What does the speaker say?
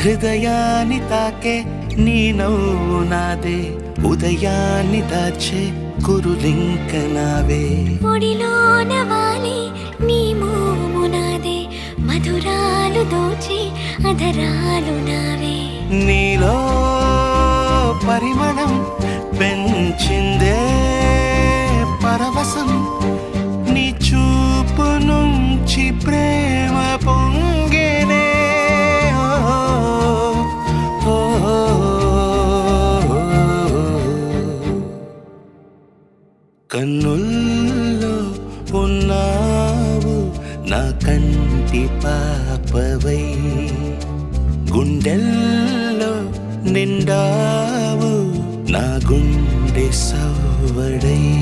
హృదయాన్ని తాకే నీ నవ్వు నాదే, ఉదయాన్ని దాచే కురులింక నావే. ఒడిలోన వాలి నీ మోము నాదే, మధురాలు దోచే అధరాలు నావే. నీలో పరిమళం పెంచిందే పరవశం, నీ చూపు నుంచి ప్రేమ పొంగేనే. కన్నుల్లో ఉన్నావు నా కంటి పాపవై, గుండెల్లో నిండావు నా గుండె సవ్వడై.